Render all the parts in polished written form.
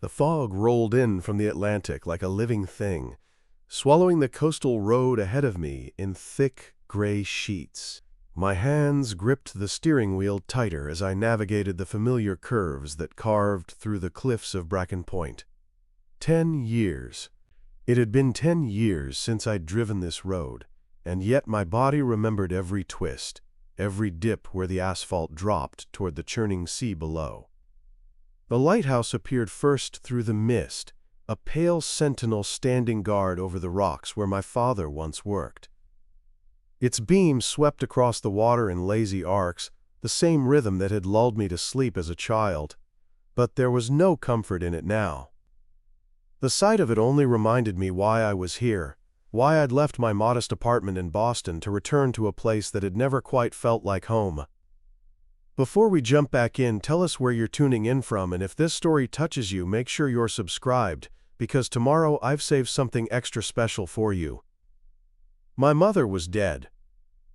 The fog rolled in from the Atlantic like a living thing, swallowing the coastal road ahead of me in thick, gray sheets. My hands gripped the steering wheel tighter as I navigated the familiar curves that carved through the cliffs of Bracken Point. 10 years. It had been 10 years since I'd driven this road, and yet my body remembered every twist, every dip where the asphalt dropped toward the churning sea below. The lighthouse appeared first through the mist, a pale sentinel standing guard over the rocks where my father once worked. Its beams swept across the water in lazy arcs, the same rhythm that had lulled me to sleep as a child, but there was no comfort in it now. The sight of it only reminded me why I was here, why I'd left my modest apartment in Boston to return to a place that had never quite felt like home. Before we jump back in, tell us where you're tuning in from, and if this story touches you, make sure you're subscribed, because tomorrow I've saved something extra special for you. My mother was dead.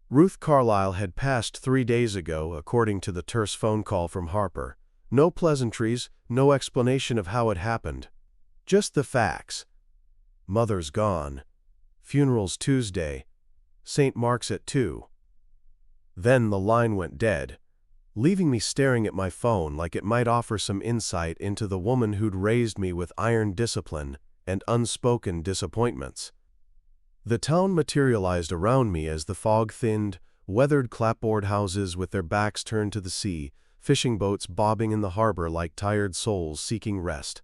Ruth Carlyle had passed 3 days ago, according to the terse phone call from Harper. No pleasantries, no explanation of how it happened. Just the facts. Mother's gone. Funeral's Tuesday. St. Mark's at 2. Then the line went dead, leaving me staring at my phone like it might offer some insight into the woman who'd raised me with iron discipline and unspoken disappointments. The town materialized around me as the fog thinned, weathered clapboard houses with their backs turned to the sea, fishing boats bobbing in the harbor like tired souls seeking rest.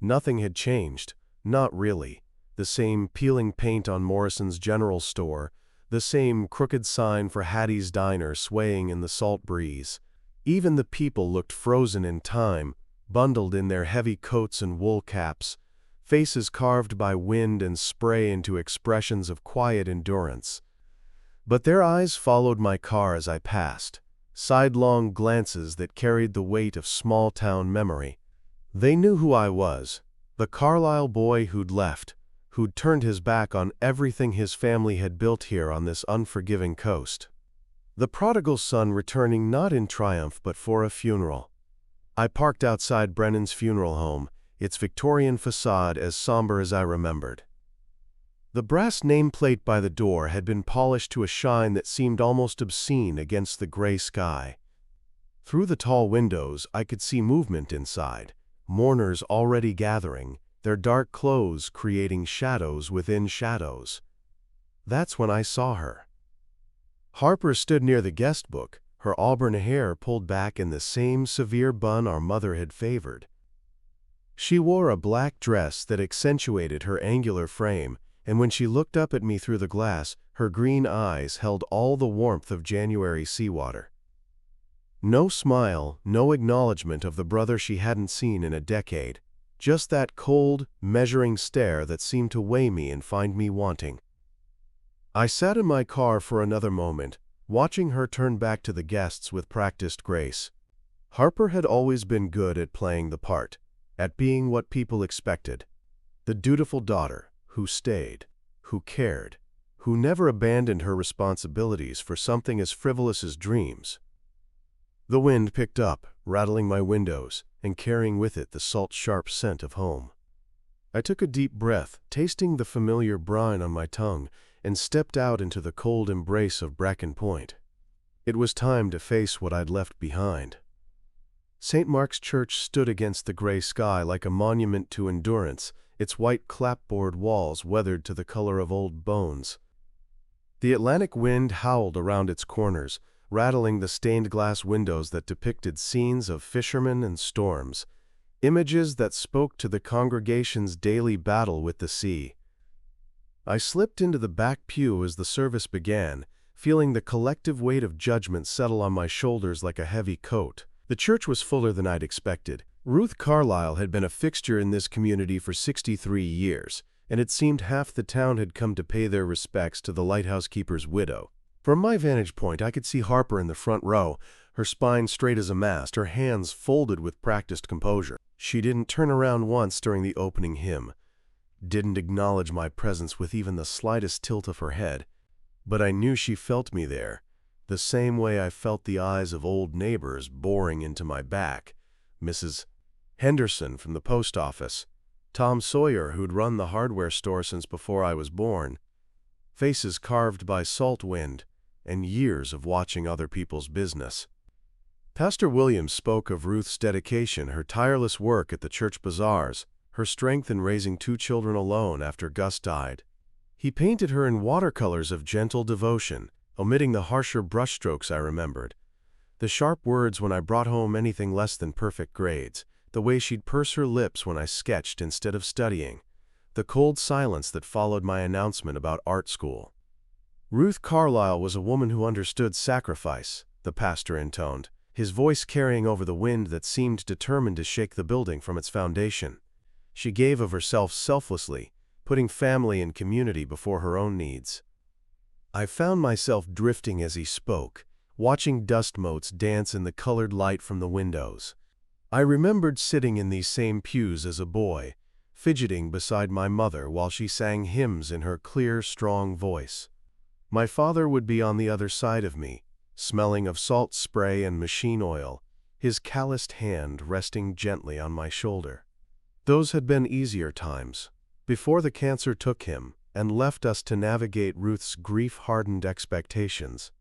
Nothing had changed, not really. The same peeling paint on Morrison's General Store, the same crooked sign for Hattie's Diner swaying in the salt breeze. Even the people looked frozen in time, bundled in their heavy coats and wool caps, faces carved by wind and spray into expressions of quiet endurance. But their eyes followed my car as I passed, sidelong glances that carried the weight of small-town memory. They knew who I was, the Carlisle boy who'd left, who'd turned his back on everything his family had built here on this unforgiving coast. The prodigal son returning not in triumph but for a funeral. I parked outside Brennan's funeral home, its Victorian facade as somber as I remembered. The brass nameplate by the door had been polished to a shine that seemed almost obscene against the gray sky. Through the tall windows I could see movement inside, mourners already gathering, their dark clothes creating shadows within shadows. That's when I saw her. Harper stood near the guest book, her auburn hair pulled back in the same severe bun our mother had favored. She wore a black dress that accentuated her angular frame, and when she looked up at me through the glass, her green eyes held all the warmth of January seawater. No smile, no acknowledgement of the brother she hadn't seen in a decade, just that cold, measuring stare that seemed to weigh me and find me wanting. I sat in my car for another moment, watching her turn back to the guests with practiced grace. Harper had always been good at playing the part, at being what people expected. The dutiful daughter, who stayed, who cared, who never abandoned her responsibilities for something as frivolous as dreams. The wind picked up, rattling my windows, and carrying with it the salt-sharp scent of home. I took a deep breath, tasting the familiar brine on my tongue, and stepped out into the cold embrace of Bracken Point. It was time to face what I'd left behind. St. Mark's Church stood against the gray sky like a monument to endurance, its white clapboard walls weathered to the color of old bones. The Atlantic wind howled around its corners, rattling the stained glass windows that depicted scenes of fishermen and storms, images that spoke to the congregation's daily battle with the sea. I slipped into the back pew as the service began, feeling the collective weight of judgment settle on my shoulders like a heavy coat. The church was fuller than I'd expected. Ruth Carlyle had been a fixture in this community for 63 years, and it seemed half the town had come to pay their respects to the lighthouse keeper's widow. From my vantage point, I could see Harper in the front row, her spine straight as a mast, her hands folded with practiced composure. She didn't turn around once during the opening hymn, didn't acknowledge my presence with even the slightest tilt of her head, but I knew she felt me there, the same way I felt the eyes of old neighbors boring into my back. Mrs. Henderson from the post office, Tom Sawyer, who'd run the hardware store since before I was born, faces carved by salt wind and years of watching other people's business. Pastor Williams spoke of Ruth's dedication, her tireless work at the church bazaars, her strength in raising 2 children alone after Gus died. He painted her in watercolors of gentle devotion, omitting the harsher brushstrokes I remembered. The sharp words when I brought home anything less than perfect grades, the way she'd purse her lips when I sketched instead of studying, the cold silence that followed my announcement about art school. Ruth Carlyle was a woman who understood sacrifice, the pastor intoned, his voice carrying over the wind that seemed determined to shake the building from its foundation. She gave of herself selflessly, putting family and community before her own needs. I found myself drifting as he spoke, watching dust motes dance in the colored light from the windows. I remembered sitting in these same pews as a boy, fidgeting beside my mother while she sang hymns in her clear, strong voice. My father would be on the other side of me, smelling of salt spray and machine oil, his calloused hand resting gently on my shoulder. Those had been easier times, before the cancer took him and left us to navigate Ruth's grief-hardened expectations.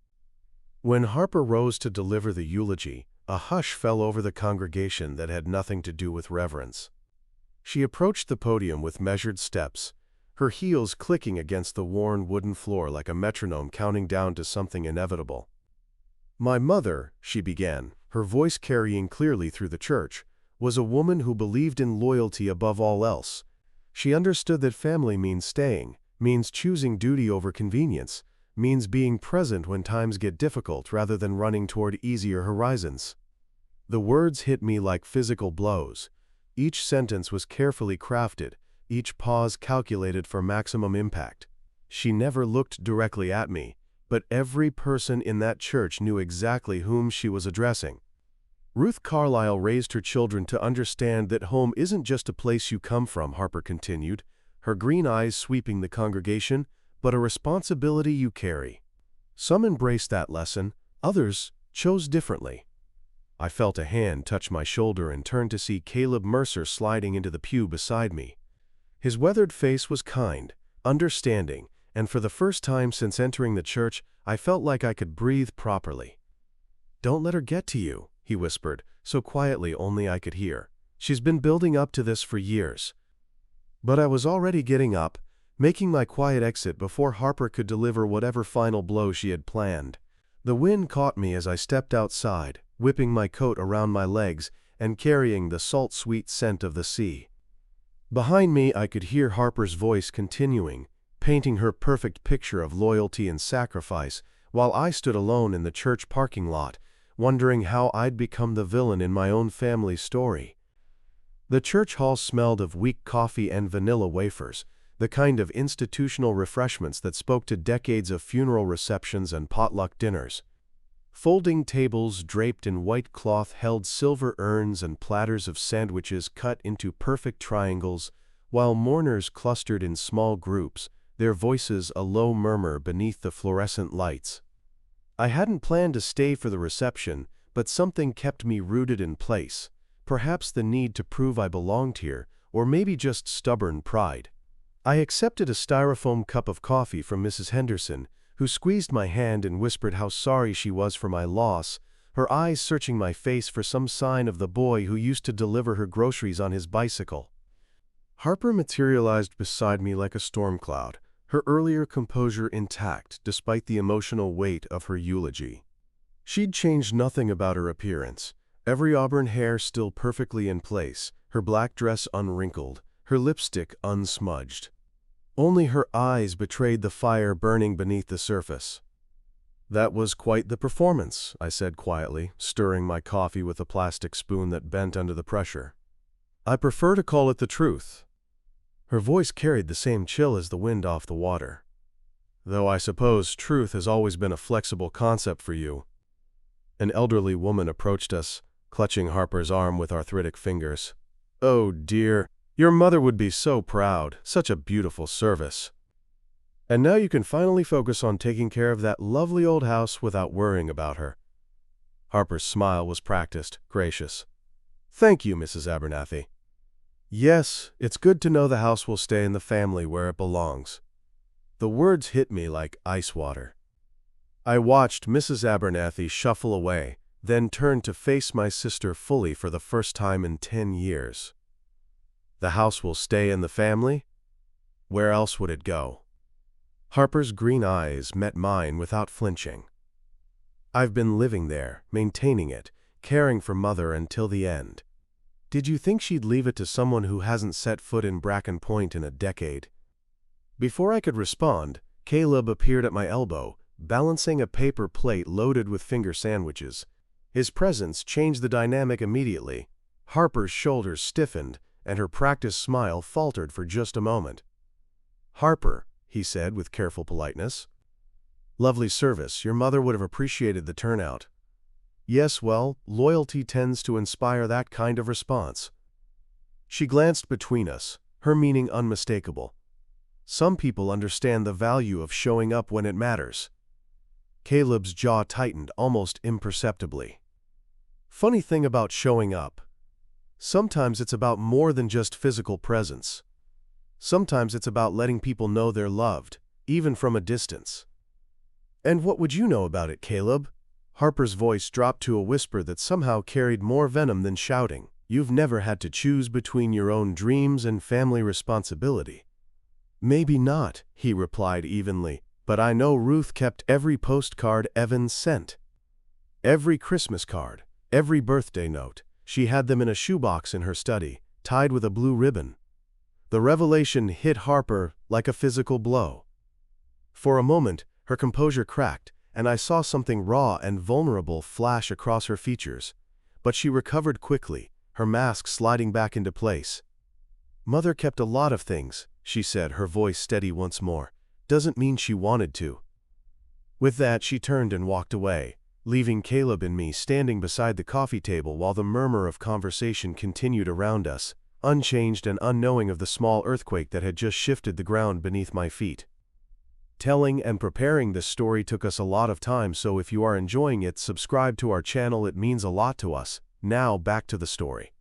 When Harper rose to deliver the eulogy, a hush fell over the congregation that had nothing to do with reverence. She approached the podium with measured steps, her heels clicking against the worn wooden floor like a metronome counting down to something inevitable. "My mother," she began, her voice carrying clearly through the church, was a woman who believed in loyalty above all else. She understood that family means staying, means choosing duty over convenience, means being present when times get difficult rather than running toward easier horizons. The words hit me like physical blows. Each sentence was carefully crafted, each pause calculated for maximum impact. She never looked directly at me, but every person in that church knew exactly whom she was addressing. Ruth Carlyle raised her children to understand that home isn't just a place you come from, Harper continued, her green eyes sweeping the congregation, but a responsibility you carry. Some embraced that lesson, others chose differently. I felt a hand touch my shoulder and turned to see Caleb Mercer sliding into the pew beside me. His weathered face was kind, understanding, and for the first time since entering the church, I felt like I could breathe properly. "Don't let her get to you," he whispered, so quietly only I could hear. "She's been building up to this for years." But I was already getting up, making my quiet exit before Harper could deliver whatever final blow she had planned. The wind caught me as I stepped outside, whipping my coat around my legs and carrying the salt-sweet scent of the sea. Behind me, I could hear Harper's voice continuing, painting her perfect picture of loyalty and sacrifice, while I stood alone in the church parking lot, wondering how I'd become the villain in my own family story. The church hall smelled of weak coffee and vanilla wafers, the kind of institutional refreshments that spoke to decades of funeral receptions and potluck dinners. Folding tables draped in white cloth held silver urns and platters of sandwiches cut into perfect triangles, while mourners clustered in small groups, their voices a low murmur beneath the fluorescent lights. I hadn't planned to stay for the reception, but something kept me rooted in place, perhaps the need to prove I belonged here, or maybe just stubborn pride. I accepted a styrofoam cup of coffee from Mrs. Henderson, who squeezed my hand and whispered how sorry she was for my loss, her eyes searching my face for some sign of the boy who used to deliver her groceries on his bicycle. Harper materialized beside me like a storm cloud, her earlier composure intact despite the emotional weight of her eulogy. She'd changed nothing about her appearance, every auburn hair still perfectly in place, her black dress unwrinkled, her lipstick unsmudged. Only her eyes betrayed the fire burning beneath the surface. "That was quite the performance," I said quietly, stirring my coffee with a plastic spoon that bent under the pressure. "I prefer to call it the truth." Her voice carried the same chill as the wind off the water. "Though I suppose truth has always been a flexible concept for you." An elderly woman approached us, clutching Harper's arm with arthritic fingers. "Oh dear, your mother would be so proud, such a beautiful service. And now you can finally focus on taking care of that lovely old house without worrying about her." Harper's smile was practiced, gracious. "Thank you, Mrs. Abernathy. Yes, it's good to know the house will stay in the family where it belongs." The words hit me like ice water. I watched Mrs. Abernathy shuffle away, then turned to face my sister fully for the first time in 10 years. The house will stay in the family? Where else would it go? Harper's green eyes met mine without flinching. "I've been living there, maintaining it, caring for Mother until the end. Did you think she'd leave it to someone who hasn't set foot in Bracken Point in a decade?" Before I could respond, Caleb appeared at my elbow, balancing a paper plate loaded with finger sandwiches. His presence changed the dynamic immediately. Harper's shoulders stiffened, and her practiced smile faltered for just a moment. "Harper," he said with careful politeness. "Lovely service. Your mother would have appreciated the turnout." "Yes, well, loyalty tends to inspire that kind of response." She glanced between us, her meaning unmistakable. "Some people understand the value of showing up when it matters." Caleb's jaw tightened almost imperceptibly. "Funny thing about showing up. Sometimes it's about more than just physical presence. Sometimes it's about letting people know they're loved, even from a distance." "And what would you know about it, Caleb?" Harper's voice dropped to a whisper that somehow carried more venom than shouting. "You've never had to choose between your own dreams and family responsibility." "Maybe not," he replied evenly, "but I know Ruth kept every postcard Evan sent. Every Christmas card, every birthday note. She had them in a shoebox in her study, tied with a blue ribbon." The revelation hit Harper like a physical blow. For a moment, her composure cracked, and I saw something raw and vulnerable flash across her features. But she recovered quickly, her mask sliding back into place. "Mother kept a lot of things," she said, her voice steady once more. "Doesn't mean she wanted to." With that, she turned and walked away, leaving Caleb and me standing beside the coffee table while the murmur of conversation continued around us, unchanged and unknowing of the small earthquake that had just shifted the ground beneath my feet. Telling and preparing this story took us a lot of time, so if you are enjoying it, subscribe to our channel. It means a lot to us. Now back to the story.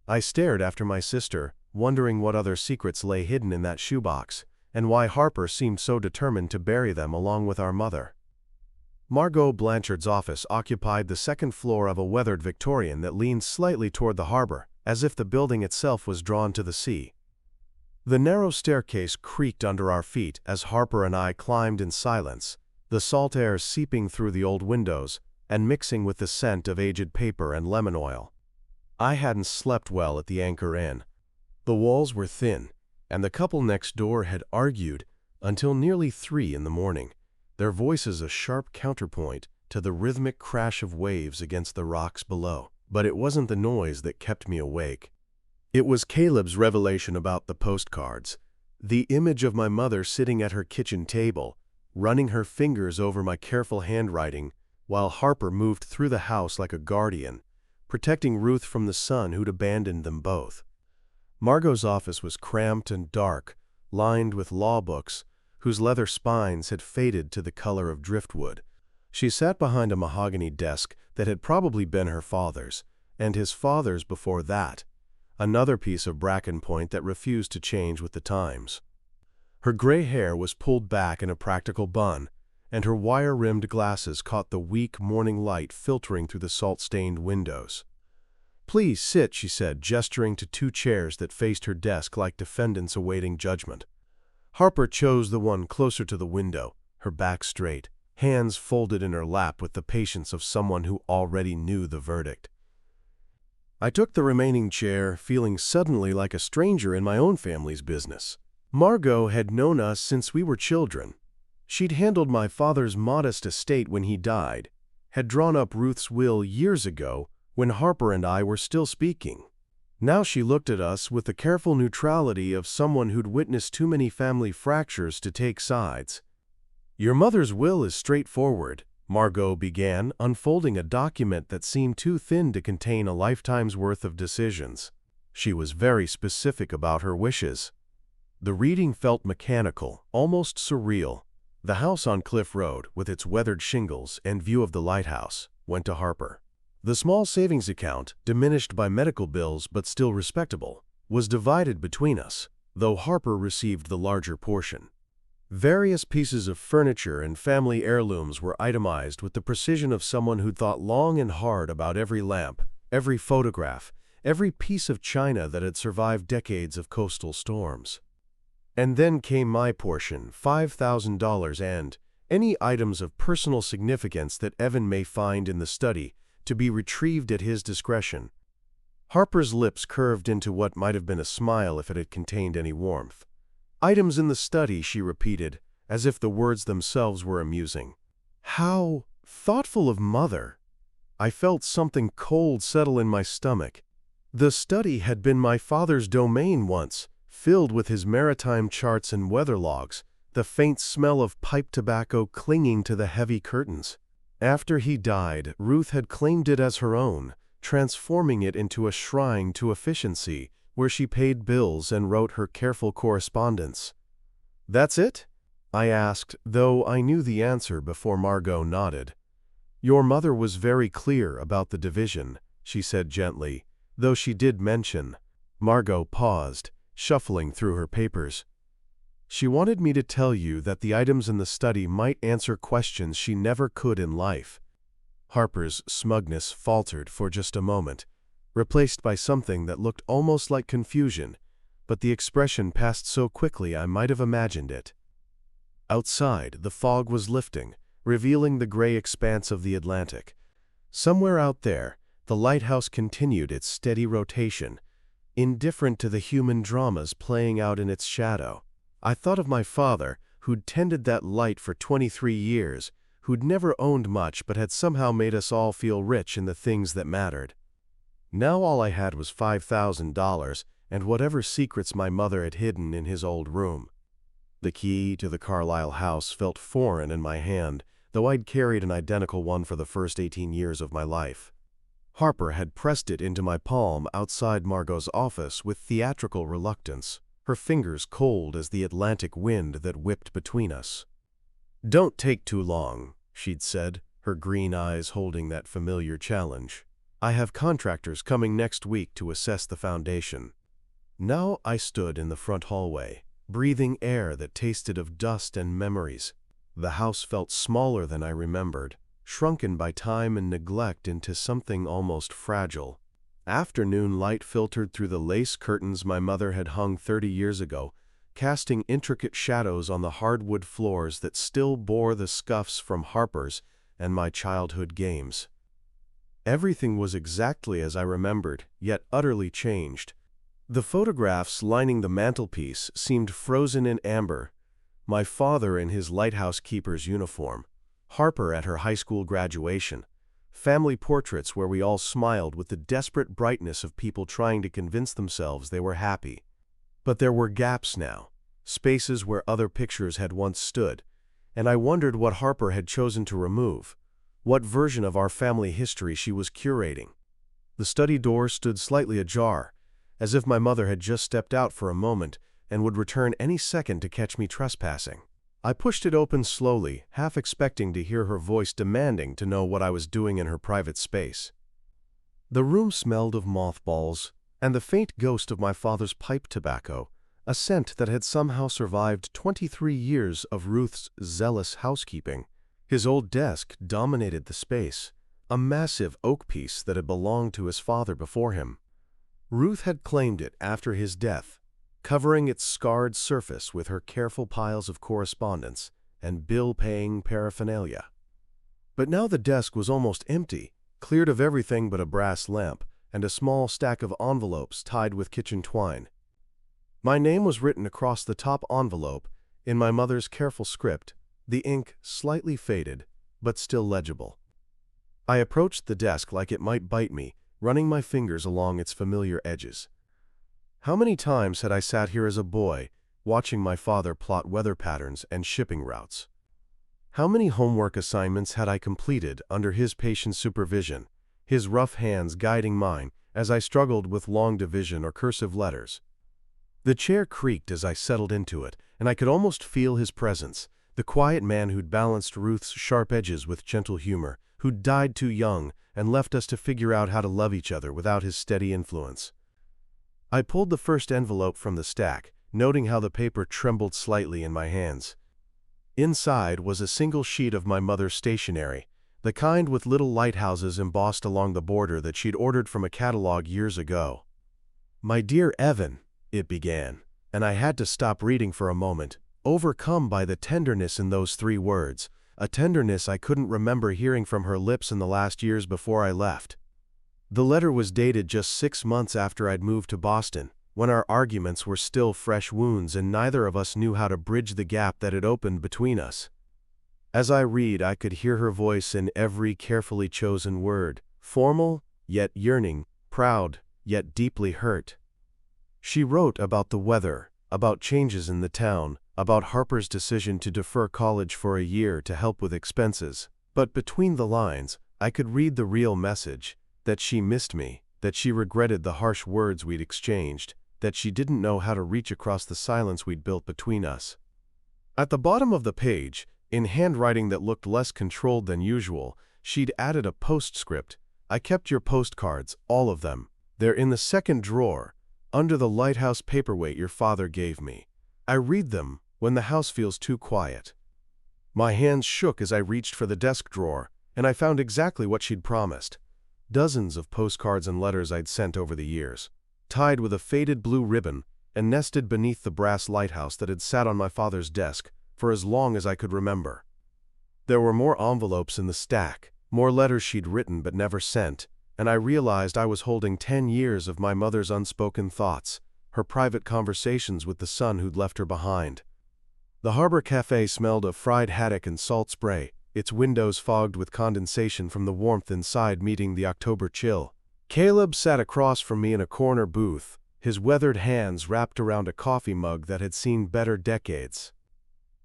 I stared after my sister, wondering what other secrets lay hidden in that shoebox, and why Harper seemed so determined to bury them along with our mother. Margot Blanchard's office occupied the second floor of a weathered Victorian that leaned slightly toward the harbor, as if the building itself was drawn to the sea. The narrow staircase creaked under our feet as Harper and I climbed in silence, the salt air seeping through the old windows and mixing with the scent of aged paper and lemon oil. I hadn't slept well at the Anchor Inn. The walls were thin, and the couple next door had argued until nearly 3 in the morning, their voices a sharp counterpoint to the rhythmic crash of waves against the rocks below. But it wasn't the noise that kept me awake. It was Caleb's revelation about the postcards, the image of my mother sitting at her kitchen table, running her fingers over my careful handwriting, while Harper moved through the house like a guardian, protecting Ruth from the son who'd abandoned them both. Margot's office was cramped and dark, lined with law books, whose leather spines had faded to the color of driftwood. She sat behind a mahogany desk that had probably been her father's, and his father's before that, another piece of Bracken Point that refused to change with the times. Her gray hair was pulled back in a practical bun, and her wire-rimmed glasses caught the weak morning light filtering through the salt-stained windows. "Please sit," she said, gesturing to 2 chairs that faced her desk like defendants awaiting judgment. Harper chose the one closer to the window, her back straight, hands folded in her lap with the patience of someone who already knew the verdict. I took the remaining chair, feeling suddenly like a stranger in my own family's business. Margot had known us since we were children. She'd handled my father's modest estate when he died, had drawn up Ruth's will years ago when Harper and I were still speaking. Now she looked at us with the careful neutrality of someone who'd witnessed too many family fractures to take sides. "Your mother's will is straightforward," Margot began, unfolding a document that seemed too thin to contain a lifetime's worth of decisions. She was very specific about her wishes. The reading felt mechanical, almost surreal. "The house on Cliff Road, with its weathered shingles and view of the lighthouse," went to Harper. The small savings account, diminished by medical bills but still respectable, was divided between us, though Harper received the larger portion. Various pieces of furniture and family heirlooms were itemized with the precision of someone who'd thought long and hard about every lamp, every photograph, every piece of china that had survived decades of coastal storms. And then came my portion, $5,000, and any items of personal significance that Evan may find in the study, to be retrieved at his discretion. Harper's lips curved into what might have been a smile if it had contained any warmth. Items in the study, she repeated, as if the words themselves were amusing. How thoughtful of Mother! I felt something cold settle in my stomach. The study had been my father's domain once, filled with his maritime charts and weather logs, the faint smell of pipe tobacco clinging to the heavy curtains. After he died, Ruth had claimed it as her own, transforming it into a shrine to efficiency, where she paid bills and wrote her careful correspondence. "That's it?" I asked, though I knew the answer before Margot nodded. "Your mother was very clear about the division," she said gently, though she did mention. Margot paused, shuffling through her papers. "She wanted me to tell you that the items in the study might answer questions she never could in life." Harper's smugness faltered for just a moment, replaced by something that looked almost like confusion, but the expression passed so quickly I might have imagined it. Outside, the fog was lifting, revealing the gray expanse of the Atlantic. Somewhere out there, the lighthouse continued its steady rotation, indifferent to the human dramas playing out in its shadow. I thought of my father, who'd tended that light for 23 years, who'd never owned much but had somehow made us all feel rich in the things that mattered. Now all I had was $5,000 and whatever secrets my mother had hidden in his old room. The key to the Carlisle house felt foreign in my hand, though I'd carried an identical one for the first 18 years of my life. Harper had pressed it into my palm outside Margot's office with theatrical reluctance, her fingers cold as the Atlantic wind that whipped between us. "Don't take too long," she'd said, her green eyes holding that familiar challenge. "I have contractors coming next week to assess the foundation." Now I stood in the front hallway, breathing air that tasted of dust and memories. The house felt smaller than I remembered, shrunken by time and neglect into something almost fragile. Afternoon light filtered through the lace curtains my mother had hung 30 years ago, casting intricate shadows on the hardwood floors that still bore the scuffs from Harper's and my childhood games. Everything was exactly as I remembered, yet utterly changed. The photographs lining the mantelpiece seemed frozen in amber. My father in his lighthouse keeper's uniform, Harper at her high school graduation, family portraits where we all smiled with the desperate brightness of people trying to convince themselves they were happy. But there were gaps now, spaces where other pictures had once stood, and I wondered what Harper had chosen to remove, what version of our family history she was curating. The study door stood slightly ajar, as if my mother had just stepped out for a moment and would return any second to catch me trespassing. I pushed it open slowly, half expecting to hear her voice demanding to know what I was doing in her private space. The room smelled of mothballs and the faint ghost of my father's pipe tobacco, a scent that had somehow survived 23 years of Ruth's zealous housekeeping. His old desk dominated the space, a massive oak piece that had belonged to his father before him. Ruth had claimed it after his death, covering its scarred surface with her careful piles of correspondence and bill-paying paraphernalia. But now the desk was almost empty, cleared of everything but a brass lamp and a small stack of envelopes tied with kitchen twine. My name was written across the top envelope in my mother's careful script, the ink slightly faded, but still legible. I approached the desk like it might bite me, running my fingers along its familiar edges. How many times had I sat here as a boy, watching my father plot weather patterns and shipping routes? How many homework assignments had I completed under his patient supervision, his rough hands guiding mine as I struggled with long division or cursive letters? The chair creaked as I settled into it, and I could almost feel his presence, the quiet man who'd balanced Ruth's sharp edges with gentle humor, who'd died too young and left us to figure out how to love each other without his steady influence. I pulled the first envelope from the stack, noting how the paper trembled slightly in my hands. Inside was a single sheet of my mother's stationery, the kind with little lighthouses embossed along the border that she'd ordered from a catalog years ago. "My dear Evan," it began, and I had to stop reading for a moment, overcome by the tenderness in those 3 words, a tenderness I couldn't remember hearing from her lips in the last years before I left. The letter was dated just 6 months after I'd moved to Boston, when our arguments were still fresh wounds and neither of us knew how to bridge the gap that had opened between us. As I read, I could hear her voice in every carefully chosen word, formal, yet yearning, proud, yet deeply hurt. She wrote about the weather, about changes in the town, about Harper's decision to defer college for a year to help with expenses. But between the lines, I could read the real message, that she missed me, that she regretted the harsh words we'd exchanged, that she didn't know how to reach across the silence we'd built between us. At the bottom of the page, in handwriting that looked less controlled than usual, she'd added a postscript. "I kept your postcards, all of them. They're in the second drawer, under the lighthouse paperweight your father gave me. I read them when the house feels too quiet." My hands shook as I reached for the desk drawer, and I found exactly what she'd promised. Dozens of postcards and letters I'd sent over the years, tied with a faded blue ribbon and nested beneath the brass lighthouse that had sat on my father's desk for as long as I could remember. There were more envelopes in the stack, more letters she'd written but never sent, and I realized I was holding 10 years of my mother's unspoken thoughts, her private conversations with the son who'd left her behind. The Harbor Cafe smelled of fried haddock and salt spray, its windows fogged with condensation from the warmth inside meeting the October chill. Caleb sat across from me in a corner booth, his weathered hands wrapped around a coffee mug that had seen better decades.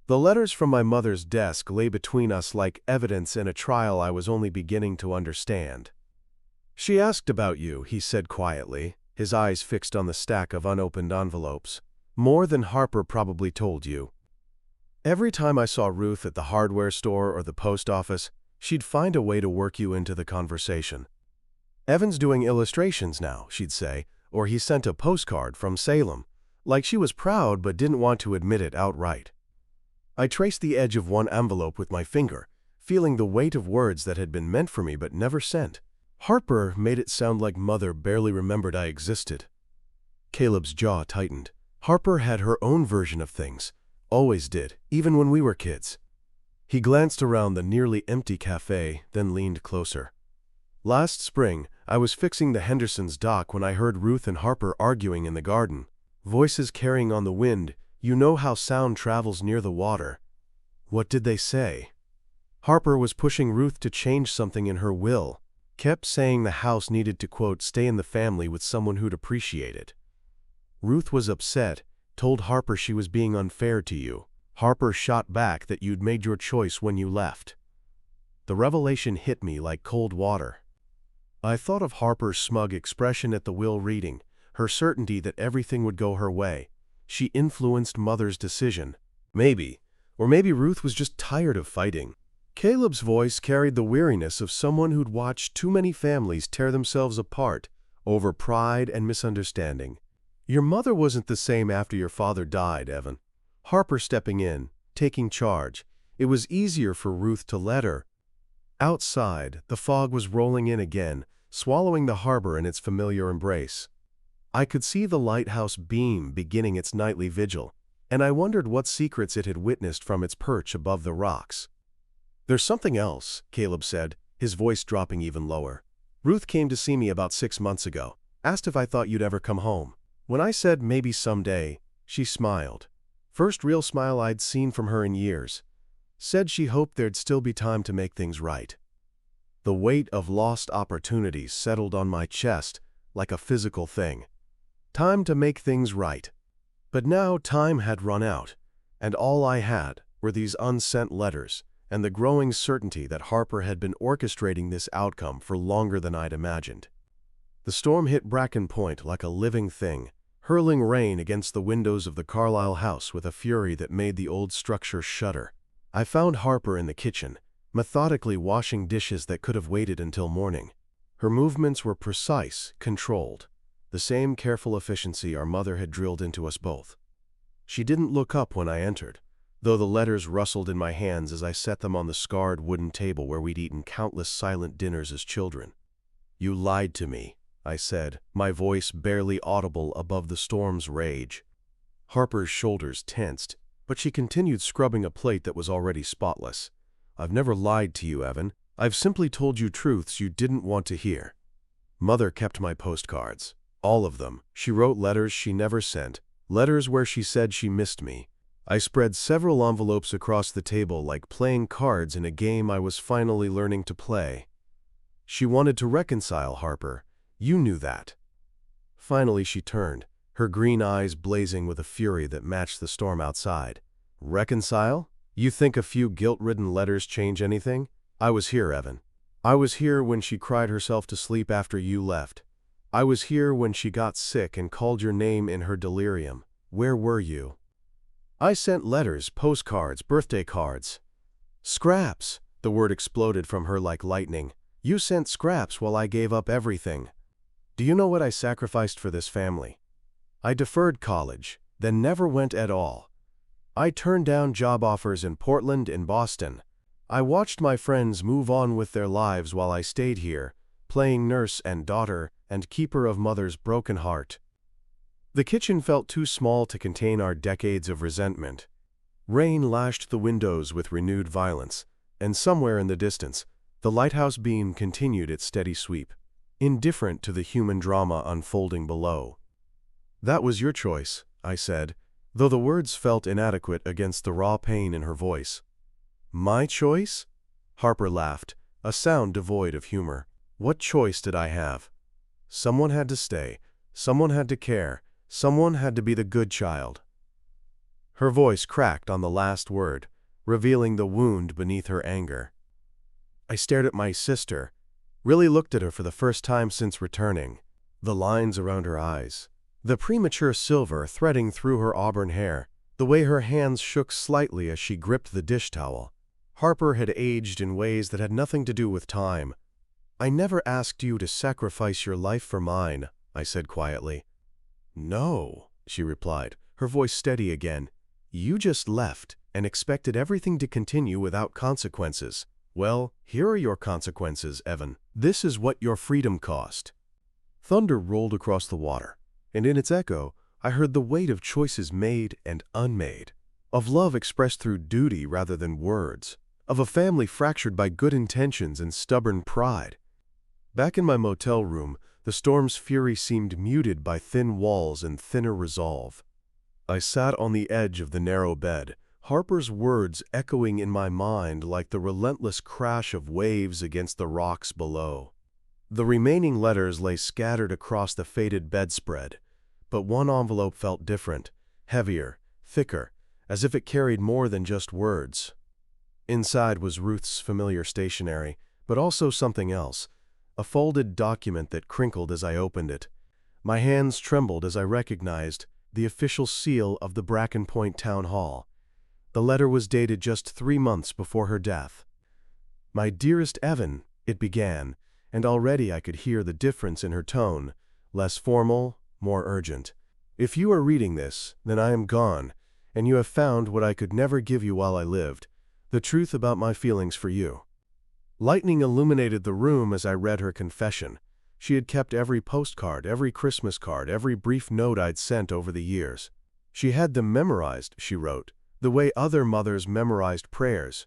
The letters from my mother's desk lay between us like evidence in a trial I was only beginning to understand. "She asked about you," he said quietly, his eyes fixed on the stack of unopened envelopes. "More than Harper probably told you. Every time I saw Ruth at the hardware store or the post office, she'd find a way to work you into the conversation. 'Evan's doing illustrations now,' she'd say, or 'he sent a postcard from Salem,' like she was proud but didn't want to admit it outright." I traced the edge of one envelope with my finger, feeling the weight of words that had been meant for me but never sent. Harper made it sound like Mother barely remembered I existed. Caleb's jaw tightened. Harper had her own version of things, always did, even when we were kids. He glanced around the nearly empty cafe, then leaned closer. "Last spring, I was fixing the Henderson's dock when I heard Ruth and Harper arguing in the garden. Voices carrying on the wind. You know how sound travels near the water." "What did they say?" "Harper was pushing Ruth to change something in her will. Kept saying the house needed to, quote, stay in the family with someone who'd appreciate it. Ruth was upset, told Harper she was being unfair to you. Harper shot back that you'd made your choice when you left." The revelation hit me like cold water. I thought of Harper's smug expression at the will reading, her certainty that everything would go her way. She influenced Mother's decision. Maybe Ruth was just tired of fighting. Caleb's voice carried the weariness of someone who'd watched too many families tear themselves apart over pride and misunderstanding. "Your mother wasn't the same after your father died, Evan. Harper stepping in, taking charge. It was easier for Ruth to let her." Outside, the fog was rolling in again, swallowing the harbor in its familiar embrace. I could see the lighthouse beam beginning its nightly vigil, and I wondered what secrets it had witnessed from its perch above the rocks. "There's something else," Caleb said, his voice dropping even lower. "Ruth came to see me about 6 months ago, asked if I thought you'd ever come home. When I said maybe someday, she smiled. First real smile I'd seen from her in years. Said she hoped there'd still be time to make things right." The weight of lost opportunities settled on my chest like a physical thing. Time to make things right. But now time had run out, and all I had were these unsent letters and the growing certainty that Harper had been orchestrating this outcome for longer than I'd imagined. The storm hit Bracken Point like a living thing, hurling rain against the windows of the Carlisle house with a fury that made the old structure shudder. I found Harper in the kitchen, methodically washing dishes that could have waited until morning. Her movements were precise, controlled, the same careful efficiency our mother had drilled into us both. She didn't look up when I entered, though the letters rustled in my hands as I set them on the scarred wooden table where we'd eaten countless silent dinners as children. "You lied to me," I said, my voice barely audible above the storm's rage. Harper's shoulders tensed, but she continued scrubbing a plate that was already spotless. "I've never lied to you, Evan. I've simply told you truths you didn't want to hear." Mother kept my postcards. All of them. She wrote letters she never sent, letters where she said she missed me. I spread several envelopes across the table like playing cards in a game I was finally learning to play. She wanted to reconcile, Harper. You knew that. Finally she turned, her green eyes blazing with a fury that matched the storm outside. "Reconcile? You think a few guilt-ridden letters change anything? I was here, Evan. I was here when she cried herself to sleep after you left. I was here when she got sick and called your name in her delirium. Where were you? I sent letters, postcards, birthday cards." "Scraps!" The word exploded from her like lightning. "You sent scraps while I gave up everything. Do you know what I sacrificed for this family? I deferred college, then never went at all. I turned down job offers in Portland and Boston. I watched my friends move on with their lives while I stayed here, playing nurse and daughter and keeper of mother's broken heart." The kitchen felt too small to contain our decades of resentment. Rain lashed the windows with renewed violence, and somewhere in the distance, the lighthouse beam continued its steady sweep, indifferent to the human drama unfolding below. "That was your choice," I said, though the words felt inadequate against the raw pain in her voice. "My choice?" Harper laughed, a sound devoid of humor. "What choice did I have? Someone had to stay, someone had to care, someone had to be the good child." Her voice cracked on the last word, revealing the wound beneath her anger. I stared at my sister, really looked at her for the first time since returning. The lines around her eyes, the premature silver threading through her auburn hair, the way her hands shook slightly as she gripped the dish towel. Harper had aged in ways that had nothing to do with time. "I never asked you to sacrifice your life for mine," I said quietly. "No," she replied, her voice steady again. "You just left and expected everything to continue without consequences. Well, here are your consequences, Evan. This is what your freedom cost." Thunder rolled across the water, and in its echo, I heard the weight of choices made and unmade, of love expressed through duty rather than words, of a family fractured by good intentions and stubborn pride. Back in my motel room, the storm's fury seemed muted by thin walls and thinner resolve. I sat on the edge of the narrow bed, Harper's words echoing in my mind like the relentless crash of waves against the rocks below. The remaining letters lay scattered across the faded bedspread, but one envelope felt different, heavier, thicker, as if it carried more than just words. Inside was Ruth's familiar stationery, but also something else, a folded document that crinkled as I opened it. My hands trembled as I recognized the official seal of the Bracken Point Town Hall. The letter was dated just 3 months before her death. "My dearest Evan," it began, and already I could hear the difference in her tone, less formal, more urgent. "If you are reading this, then I am gone, and you have found what I could never give you while I lived, the truth about my feelings for you." Lightning illuminated the room as I read her confession. She had kept every postcard, every Christmas card, every brief note I'd sent over the years. She had them memorized, she wrote, the way other mothers memorized prayers.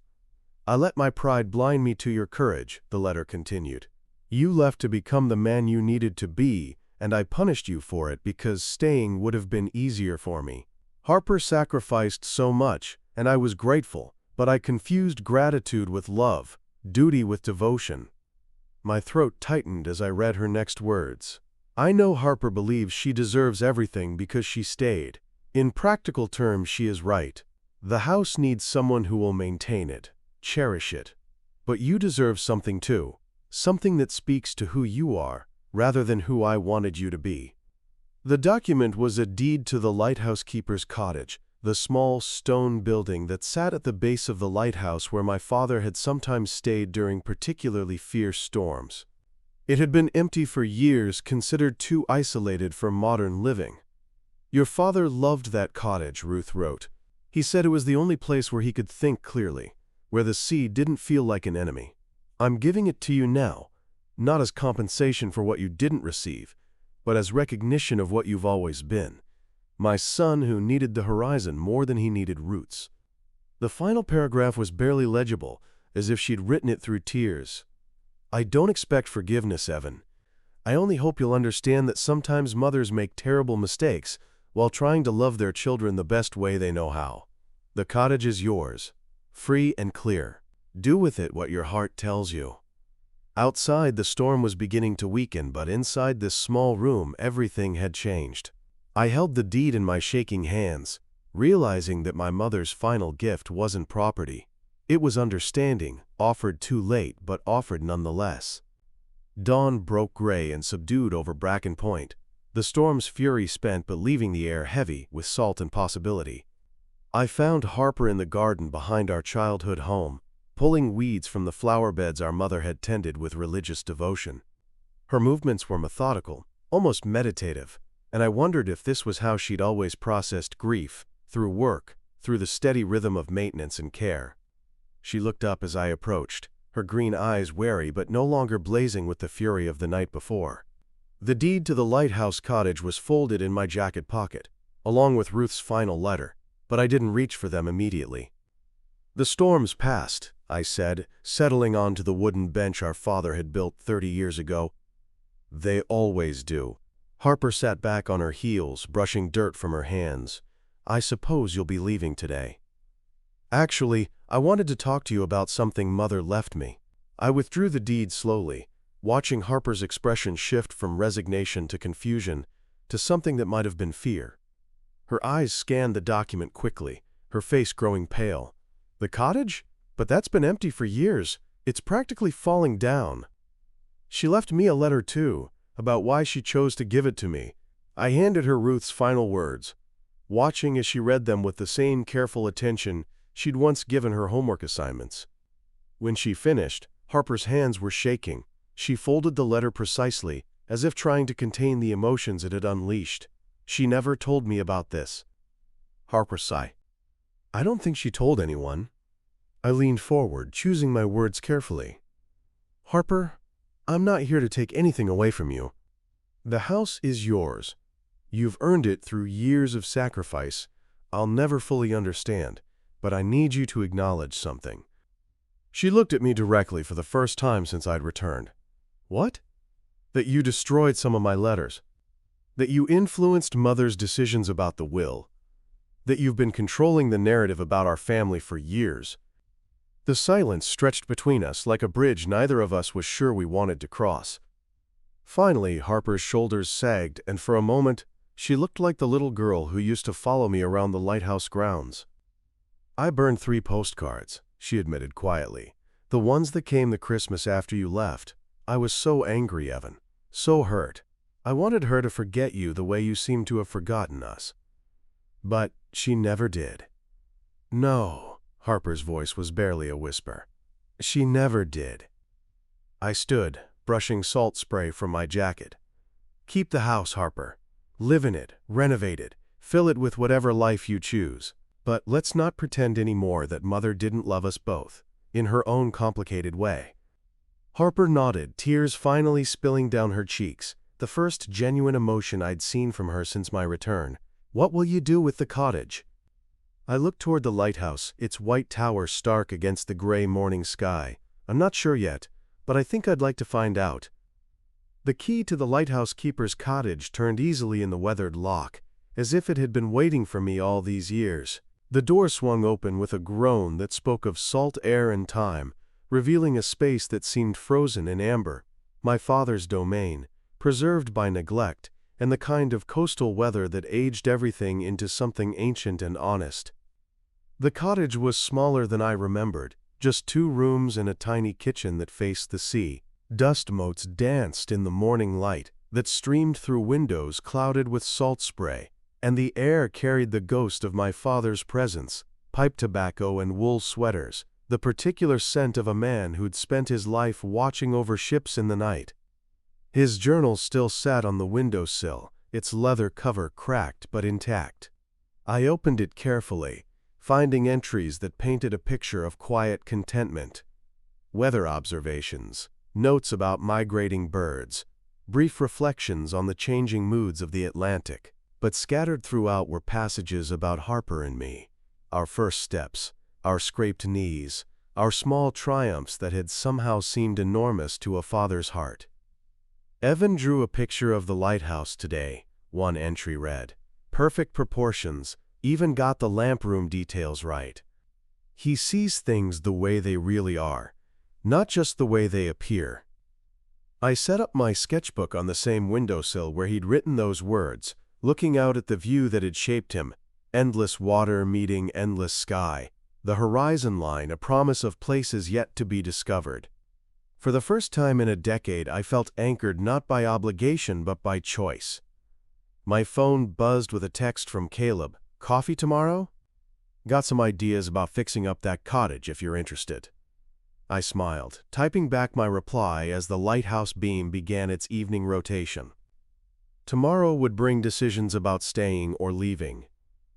"I let my pride blind me to your courage," the letter continued. "You left to become the man you needed to be, and I punished you for it because staying would have been easier for me. Harper sacrificed so much, and I was grateful, but I confused gratitude with love, duty with devotion." My throat tightened as I read her next words. "I know Harper believes she deserves everything because she stayed. In practical terms, she is right. The house needs someone who will maintain it, cherish it. But you deserve something too, something that speaks to who you are, rather than who I wanted you to be." The document was a deed to the lighthouse keeper's cottage, the small stone building that sat at the base of the lighthouse where my father had sometimes stayed during particularly fierce storms. It had been empty for years, considered too isolated for modern living. "Your father loved that cottage," Ruth wrote. "He said it was the only place where he could think clearly, where the sea didn't feel like an enemy. I'm giving it to you now, not as compensation for what you didn't receive, but as recognition of what you've always been. My son who needed the horizon more than he needed roots." The final paragraph was barely legible, as if she'd written it through tears. "I don't expect forgiveness, Evan. I only hope you'll understand that sometimes mothers make terrible mistakes while trying to love their children the best way they know how. The cottage is yours, free and clear. Do with it what your heart tells you." Outside, the storm was beginning to weaken, but inside this small room, everything had changed. I held the deed in my shaking hands, realizing that my mother's final gift wasn't property. It was understanding, offered too late, but offered nonetheless. Dawn broke gray and subdued over Bracken Point, the storm's fury spent but leaving the air heavy with salt and possibility. I found Harper in the garden behind our childhood home, pulling weeds from the flower beds our mother had tended with religious devotion. Her movements were methodical, almost meditative, and I wondered if this was how she'd always processed grief, through work, through the steady rhythm of maintenance and care. She looked up as I approached, her green eyes wary but no longer blazing with the fury of the night before. The deed to the lighthouse cottage was folded in my jacket pocket, along with Ruth's final letter, but I didn't reach for them immediately. "The storm's passed," I said, settling onto the wooden bench our father had built 30 years ago. "They always do." Harper sat back on her heels, brushing dirt from her hands. "I suppose you'll be leaving today." "Actually, I wanted to talk to you about something Mother left me." I withdrew the deed slowly, watching Harper's expression shift from resignation to confusion to something that might have been fear. Her eyes scanned the document quickly, her face growing pale. "The cottage? But that's been empty for years. It's practically falling down." She left me a letter too, about why she chose to give it to me. I handed her Ruth's final words, watching as she read them with the same careful attention she'd once given her homework assignments. When she finished, Harper's hands were shaking. She folded the letter precisely, as if trying to contain the emotions it had unleashed. "She never told me about this." Harper sighed. "I don't think she told anyone." I leaned forward, choosing my words carefully. "Harper, I'm not here to take anything away from you. The house is yours. You've earned it through years of sacrifice. I'll never fully understand, but I need you to acknowledge something." She looked at me directly for the first time since I'd returned. "What?" "That you destroyed some of my letters. That you influenced Mother's decisions about the will. That you've been controlling the narrative about our family for years." The silence stretched between us like a bridge neither of us was sure we wanted to cross. Finally, Harper's shoulders sagged, and for a moment, she looked like the little girl who used to follow me around the lighthouse grounds. "I burned 3 postcards," she admitted quietly. "The ones that came the Christmas after you left. I was so angry, Evan. So hurt. I wanted her to forget you the way you seem to have forgotten us. But she never did." "No." Harper's voice was barely a whisper. "She never did." I stood, brushing salt spray from my jacket. "Keep the house, Harper. Live in it, renovate it, fill it with whatever life you choose. But let's not pretend anymore that Mother didn't love us both, in her own complicated way." Harper nodded, tears finally spilling down her cheeks, the first genuine emotion I'd seen from her since my return. "What will you do with the cottage?" I looked toward the lighthouse, its white tower stark against the gray morning sky. "I'm not sure yet, but I think I'd like to find out." The key to the lighthouse keeper's cottage turned easily in the weathered lock, as if it had been waiting for me all these years. The door swung open with a groan that spoke of salt air and time, revealing a space that seemed frozen in amber, my father's domain, preserved by neglect, and the kind of coastal weather that aged everything into something ancient and honest. The cottage was smaller than I remembered, just 2 rooms and a tiny kitchen that faced the sea. Dust motes danced in the morning light that streamed through windows clouded with salt spray, and the air carried the ghost of my father's presence, pipe tobacco and wool sweaters, the particular scent of a man who'd spent his life watching over ships in the night. His journal still sat on the windowsill, its leather cover cracked but intact. I opened it carefully, finding entries that painted a picture of quiet contentment. Weather observations, notes about migrating birds, brief reflections on the changing moods of the Atlantic. But scattered throughout were passages about Harper and me, our first steps, our scraped knees, our small triumphs that had somehow seemed enormous to a father's heart. Evan drew a picture of the lighthouse today, one entry read. Perfect proportions, even got the lamp room details right. He sees things the way they really are, not just the way they appear. I set up my sketchbook on the same windowsill where he'd written those words, looking out at the view that had shaped him, endless water meeting endless sky, the horizon line a promise of places yet to be discovered. For the first time in a decade, I felt anchored not by obligation but by choice. My phone buzzed with a text from Caleb. Coffee tomorrow? Got some ideas about fixing up that cottage if you're interested. I smiled, typing back my reply as the lighthouse beam began its evening rotation. Tomorrow would bring decisions about staying or leaving,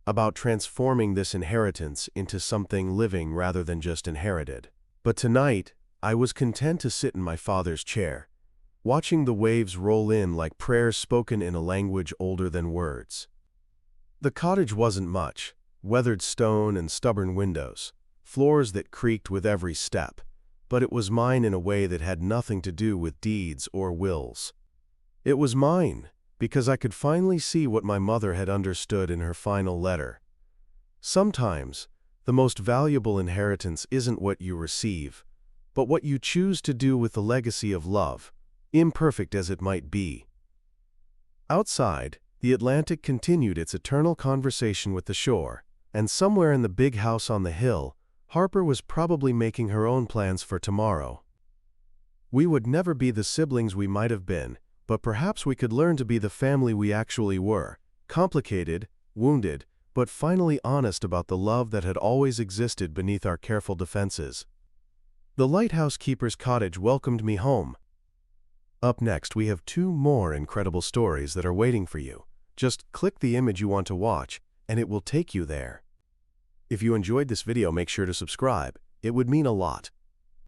about transforming this inheritance into something living rather than just inherited. But tonight, I was content to sit in my father's chair, watching the waves roll in like prayers spoken in a language older than words. The cottage wasn't much, weathered stone and stubborn windows, floors that creaked with every step, but it was mine in a way that had nothing to do with deeds or wills. It was mine because I could finally see what my mother had understood in her final letter. Sometimes, the most valuable inheritance isn't what you receive, but what you choose to do with the legacy of love, imperfect as it might be. Outside, the Atlantic continued its eternal conversation with the shore, and somewhere in the big house on the hill, Harper was probably making her own plans for tomorrow. We would never be the siblings we might have been, but perhaps we could learn to be the family we actually were, complicated, wounded, but finally honest about the love that had always existed beneath our careful defenses. The lighthouse keeper's cottage welcomed me home. Up next, we have 2 more incredible stories that are waiting for you. Just click the image you want to watch, and it will take you there. If you enjoyed this video, make sure to subscribe. It would mean a lot.